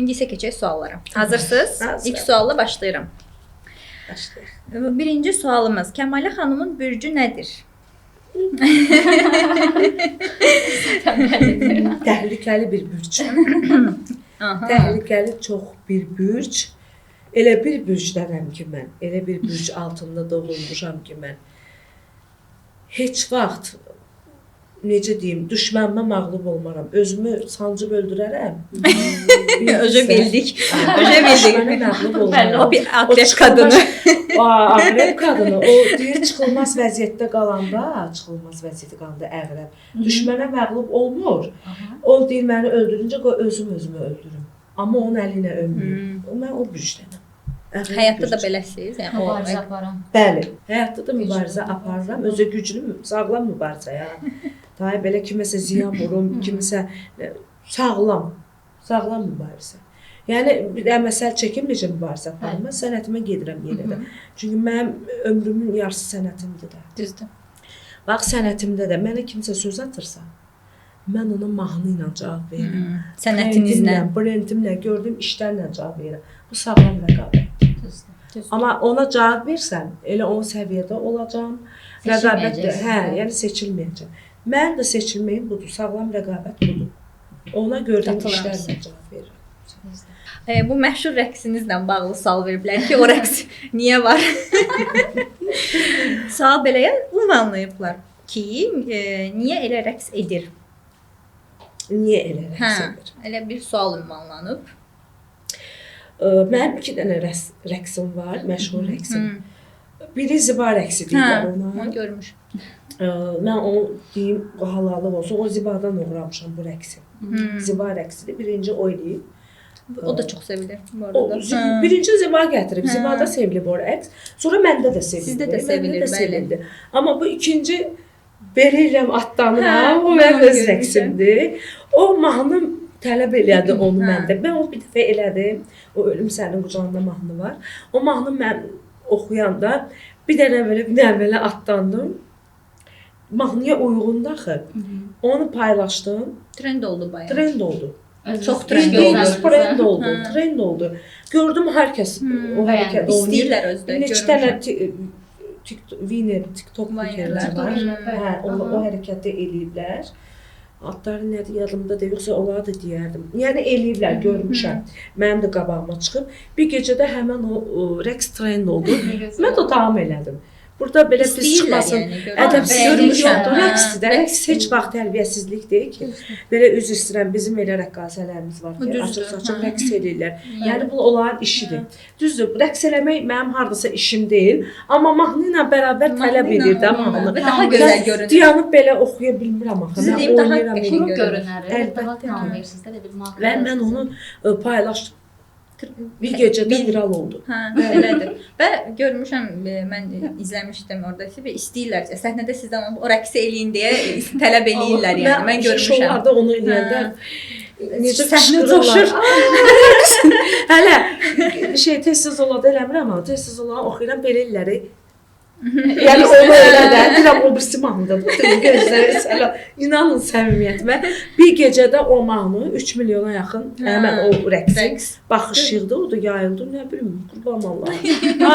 İndi isə keçək suallara. Hazırsınız? Hazır. İlk sualla başlayıram. Başlayaq. Birinci sualımız. Kəmalə xanımın bürcü nədir? Təhlükəli bir bürc. Aha. Təhlükəli çox bir bürc. Elə bir bürcdənəm ki mən. Elə bir bürc altında doğulmuşam ki mən. Heç vaxt necə deyim, düşmənimə məğlub olmaram. Özümü sancıb öldürərəm. Öcə bildik. Düşmənə məğlub olmaram. O bir akrep kadını. Akrep kadını. O deyir çıxılmaz vəziyyətdə qalanda, çıxılmaz vəziyyətdə qalanda əqrəb. Düşmənə məğlub olmur. O deyir məni öldürüncə qoy özümü öldürüm. Amma onun əli ilə ölmür. Mən o bürcdənəm. Həyatda da beləsiz, yəni Mübarizə aparan. Bəli, həyatda da mübarizə aparıram. Özü güclü, sağlam mübarizə ya. Daha belə kiməsə ziyan vurum, kimisə sağlam mübarizə. Yəni bir də məsəl çəkim necə mübarizə aparıram. Mən sənətimə gedirəm yenə də. Çünki mənim ömrümün yarısı sənətimdir də. Düzdür. Bax sənətimdə də mənə kimsə söz atırsa, mən ona mahnı ilə cavab verirəm. Sənətinizlə, brendimlə, gördüyüm işlərlə cavab verirəm. Bu sağlam rəqabət. Amma ona cavab versən, elə o səviyyədə olacam. Rəqabət də, yəni seçilməyəcəm. Mən də seçilməyim budur, sağlam rəqabət budur. Ona gördüyüm işlərlə cavab verirəm. Bu məşhur rəqsinizlə bağlı sual veriblər ki, o rəqs niyə var? Sual beləyə ünvanlayıblar ki, niyə elə rəqs edir? Niyə elə rəqs edir? Elə bir sual ünvanlanıb. Mənim 2 dənə rəqsim var, məşhur rəqsim. Biri ziba rəqsi deyirlər ona. Onu görmüşəm. Mən onu deyim, halallıq olsun, o zibadan uğramışam bu rəqsi. Ziba rəqsidir, birinci o eləyib. O da çox sevilir bu arada. Birinci ziba gətirib, zibada sevilib o rəqs. Sonra məndə də sevilib. Sizdə də sevilir, bəli. Amma bu ikinci belirəm atlanıram, o mənim öz rəqsimdir. O mahnı tələb elədi onu məndə. Mən o bir dəfə elədim. O Ölüm Sənin Qucağında mahnı var. O mahnı mən oxuyanda bir dənə belə atlandım. Mahnıya uyğundu axı. Onu paylaşdım. Trend oldu bayağı. Trend oldu. Çox trend oldu. Trend oldu. Gördüm hər kəs o hərəkət oynayır. İstəyirlər özdə. Neçə dənə TikTok videoları var. O hərəkəti eləyiblər. Adları nədir yadımda deyil, yoxsa onları da deyərdim. Yəni eləyiblər, görmüşəm. Mənim də qabağıma çıxıb. Bir gecədə həmən o rəqs trend oldu. Mən də davam elədim. Burada belə pis çıxmasın, ədəbsizlik yoxdur. Rəqsdir, rəqs heç vaxt tərbiyəsizlik deyil ki. Belə üzr istəyirəm, bizim elə rəqqasələrimiz var ki, açıq-saçıq rəqs edirlər. Yəni bu onların işidir. Düzdür, rəqs eləmək mənim hardasa işim deyil. Amma mahnı ilə bərabər tələb edir də mahnı. Daha gözəl görünür. Dayanıb belə oxuya bilmirəm axı. Sizin deyim, daha qəşəng görünər. Əlbəttə ki. Tanıyırsınız da bir mahnı. Mən onu paylaşdım. Bir gecədə viral oldu. Hə, elədir. Və görmüşəm, mən izləmişdim orada ki, istəyirlər, səhnədə sizdən o rəqsi eləyin deyə tələb eləyirlər yəni. Mən görmüşəm. Şovlarda onu eləyəndə necə səhnə coşur. Hələ tez-tez olada eləmirəm amma tez-tez olana oxuyuram belə illəri. Yəni onu elə də, deyirəm o birisi mahnıda bu gözləri sələ. İnanın səmimiyyətimə. Bir gecədə o mahnı 3 milyona yaxın həmən o rəqs baxış yığdı, o da yayıldı, nə bilim, qurban Allah.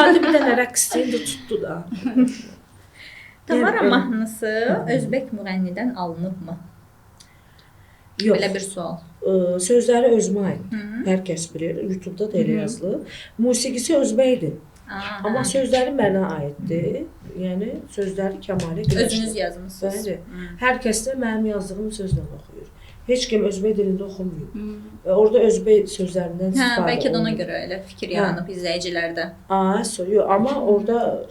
Adi bir dənə rəqsini də tutdu da. Tamara mahnısı özbək müğənnidən alınıbmı? Yox. Belə bir sual. Sözləri özümə aid. Hər kəs bilir, YouTube-da da elə yazılıb. Musiqisi özbəkdir. Amma sözləri mənə aiddir. Yəni sözləri Kəmalə Güləşdir. Özünüz yazmısınız. Bəli. Hər kəs də mənim yazdığım sözlə oxuyur. Heç kim özbək dilində oxumur. Orada özbək sözlərindən istifadə olunur. Bəlkə də ona görə elə fikir yaranıb izləyicilərdə. Yox, amma orada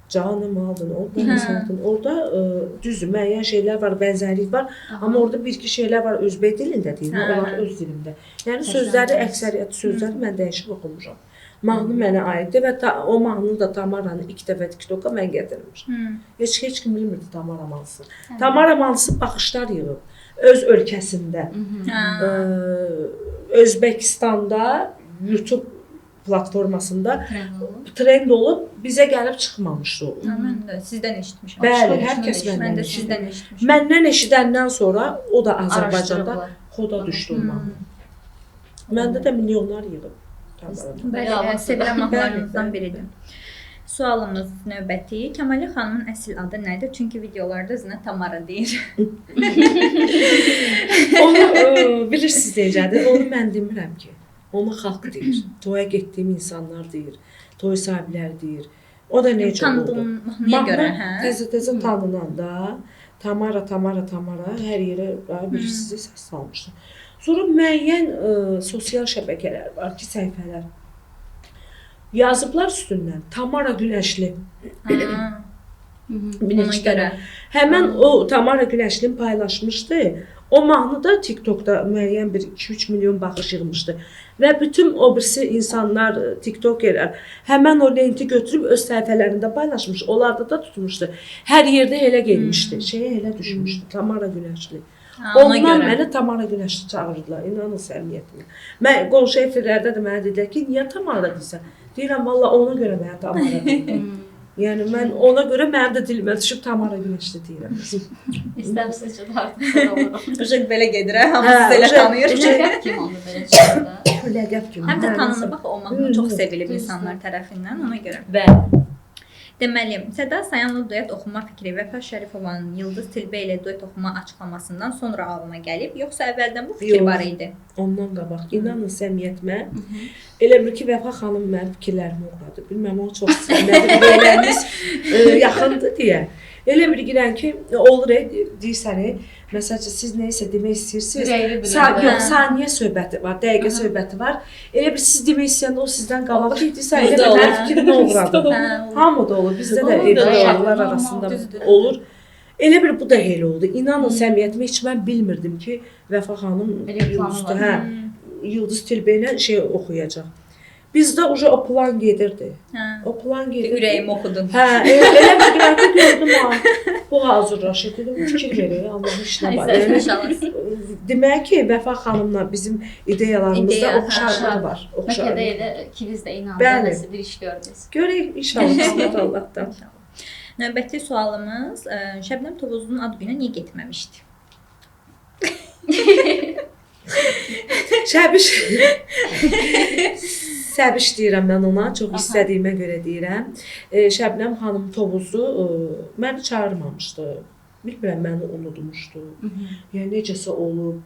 canım aldın, orada düzdür, müəyyən şeylər var, bənzərlik var. Amma orada bir-iki şeylər var özbək dilində deyil, onlar öz dilimdə. Yəni sözləri, əksəriyyət sözləri mən dəyişib oxumuşam. Mahnı mənə aiddir və o mahnını da Tamaranı ilk dəfə TikToka mən gətirmişəm. Heç kim bilmirdi Tamara Mansı. Tamara Mansı baxışlar yığıb öz ölkəsində. Özbəkistanda YouTube platformasında trend olub bizə gəlib çıxmamışdı o. Mən də sizdən eşitmişəm. Bəli, hər kəs məndən eşitmişəm. Məndən eşidəndən sonra o da Azərbaycanda xoda düşdü o mahnı. Məndə də milyonlar yığıb. Tamarada. Bəli, sevilən mahnılarımızdan biridir. Sualımız növbəti. Kəmalə xanımın əsl adı nədir? Çünki videolarda özünə Tamara deyir. Onu bilirsiniz necədir? Onu mən demirəm ki. Onu xalq deyir. Toya getdiyim insanlar deyir. Toy sahibləri deyir. O da necə oldu? Tanıdığına görə, hə? Təzə tanınanda Tamara hər yerə bilirsiniz səs salmışdı. Sonra müəyyən sosial şəbəkələr var ki, səhifələr yazıblar üstündən Tamara Günəşli. Ona görə. Həmən o Tamara Günəşlinin paylaşmışdı. O mahnı da TikTokda müəyyən bir 2-3 milyon baxış yığmışdı. Və bütün o birisi insanlar, TikTokerlər həmən o lenti götürüb öz səhifələrində paylaşmış. Onlarda da tutmuşdu. Hər yerdə elə gelmişdi. Şeyə elə düşmüşdü. Tamara Günəşli. Ondan mənə Tamara Günəşli çağırdılar. İnanın səmiyyətinə. Mən qonşu efirlərdə də mənə dedilər ki, niyə Tamara deyirsən? Deyirəm, valla ona görə mənə Tamara deyirəm. Yəni mən ona görə mənim də dilimə düşüb Tamara Günəşli deyirəm. İstəmsizcə də artıq sonra olurum. Uşaq belə gedir, hamısı elə tanıyır. Ləqəb kim oldu belə çıxanda? Ləqəb kimi. Həm də tanınır, bax, o mahnı çox sevilib insanlar tərəfindən, ona görə. Bəli. Deməli, Səda Sayanlı duet oxuma fikri Vəfa Şərifovanın Yıldız Tilbə ilə duet oxuma açıqlamasından sonra ağlına gəlib, yoxsa əvvəldən bu fikir var idi? Ondan qabaq. İnanın səmiyyətimə. Elə bir ki, Vəfa xanım mənim fikirlərimi oxudu. Bilməm, o çox sevmədim. Beləniz yaxındır deyə. Elə bir girən ki, olur, deyirsən, məsələn, siz neysə demək istəyirsiniz. Yox, saniyə söhbəti var, dəqiqə söhbəti var. Elə bir siz demək istəyəndə o sizdən qabaq deyirsən, elə bir mənim fikrimə uğradı. Hamı da olur, bizdə də evdə uşaqlar arasında olur. Elə bir bu da elə oldu. İnanın səmiyyətimə heç mən bilmirdim ki, Vəfa xanım Yıldız Tilbə ilə şey oxuyacaq. Bizdə o plan gedirdi. O plan gedirdi. Ürəyim oxudun. Hə, elə bir günlərdə gördüm ha. Bu hazırlaşır dedim, fikir verir, Allahın işinə bax. Demək ki, Vəfa xanımla bizim ideyalarımızda oxşarlığı var. Bəlkə də elə ikiniz də inandınız, bir iş gördünüz. Görək inşallah Allahdan. Növbəti sualımız, Şəbnəm Tovuzun ad günü niyə getməmişdi? Səbiş deyirəm mən ona, çox istədiyimə görə deyirəm. Şəbnəm xanım Tovuzu məni çağırmamışdı. Bilmirəm, məni unutmuşdu. Yəni necəsə olub.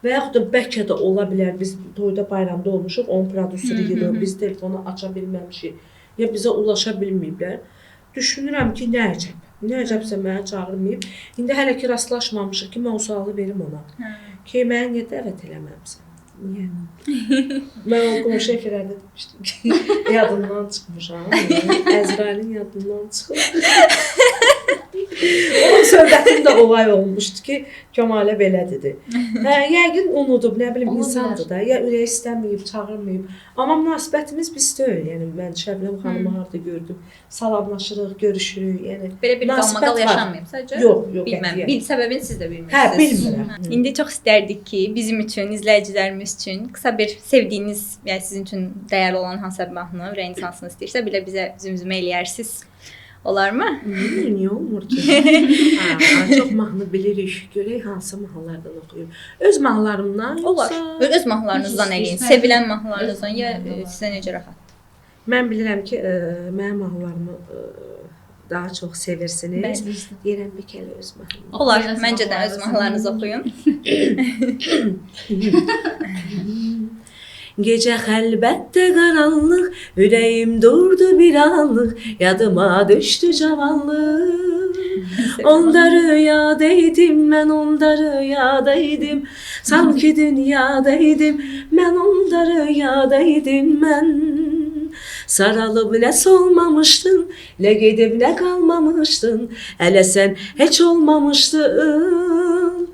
Və yaxud da bəlkə də ola bilər, biz toyda bayramda olmuşuq, onun prodüseri yığılıb, biz telefonu aça bilməmişik. Ya bizə ulaşa bilməyiblər. Düşünürəm ki, nə əcəb. Nə əcəbsə mənə çağırmayıb. İndi hələ ki rastlaşmamışıq ki, mən o sualı verim ona. Ki, mənə niyə dəvət eləməmsən? Niyə? Mən o qonşu efirlərdə demişdim ki, yadımdan çıxmışam. Əzrailin yadımdan çıxıb. O söhbətində olay olmuşdu ki, Kəmalə belə dedi. Yəqin unudub, nə bilim, insandır da. Ya ürək istəməyib, çağırmayıb. Amma münasibətimiz biz deyil. Yəni, mən Şəbnəm xanımı harada gördüm. Salamlaşırıq, görüşürük. Yəni, belə bir qalmaqal yaşanmayıb sadəcə? Yox, bilməm. Səbəbini siz də bilmirsiniz. Hə, bilmirəm. İndi çox istərdik ki, bizim üçün, izləyicilərimiz üçün qısa bir sevdiyiniz, yəni sizin üçün dəyərli olan hansısa bir mahnı, ürəyiniz hansını istəyirsə, belə bizə zümzümə eləyərsiniz. Olar mı? Niyə olmur ki? Çox mahnı bilirik, görək hansı mahnılardan oxuyum. Öz mahnılarımdan olar. Öz mahnılarınızdan eləyin. Sevilən mahnılarınızdan ya sizə necə rahatdır? Mən bilirəm ki, mənim mahnılarımı daha çox sevirsiniz. Deyirəm bir kələ öz mahnımı. Olar, məncə də öz mahnılarınızı oxuyun. Gecə xəlbətdə qaranlıq, ürəyim durdu bir anlıq, yadıma düşdü cavanlıq. Onda rüyadaydım, mən onda rüyadaydım, sanki dünyadaydım, mən onda rüyadaydım mən. Saralıb nə solmamışdın, nə gedib nə qalmamışdın, hələ sən heç olmamışdın.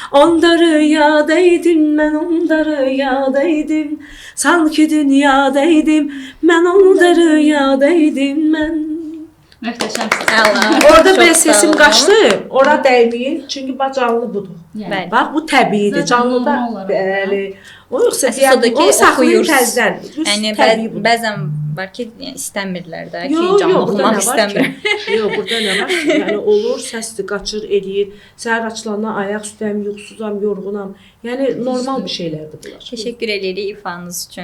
Onda rüyadaydım, mən onda rüyadaydım, sanki dünyadaydım, mən onda rüyadaydım mən. Möhtəşəmsiniz. Orada belə sesim qaçdı, ora dəyməyin, çünki canlı budur. Bax, bu təbiidir, canlıda. Bəli. O yoxsa deyəm, o saxlayın təzdən. Yəni, bəzən var ki, yəni istəmirlər də Yo, ki, canlı yo, burada oxumaq nə var istəmir. ki? Yox, burada nə var ki? Yəni olur, səsdir, qaçır, eləyir. Səhər açılandan ayaq üstəyəm, yuxusuzam, yorğunam. Yəni normal bir şeylərdir bunlar. Təşəkkür edirik ifanız üçün.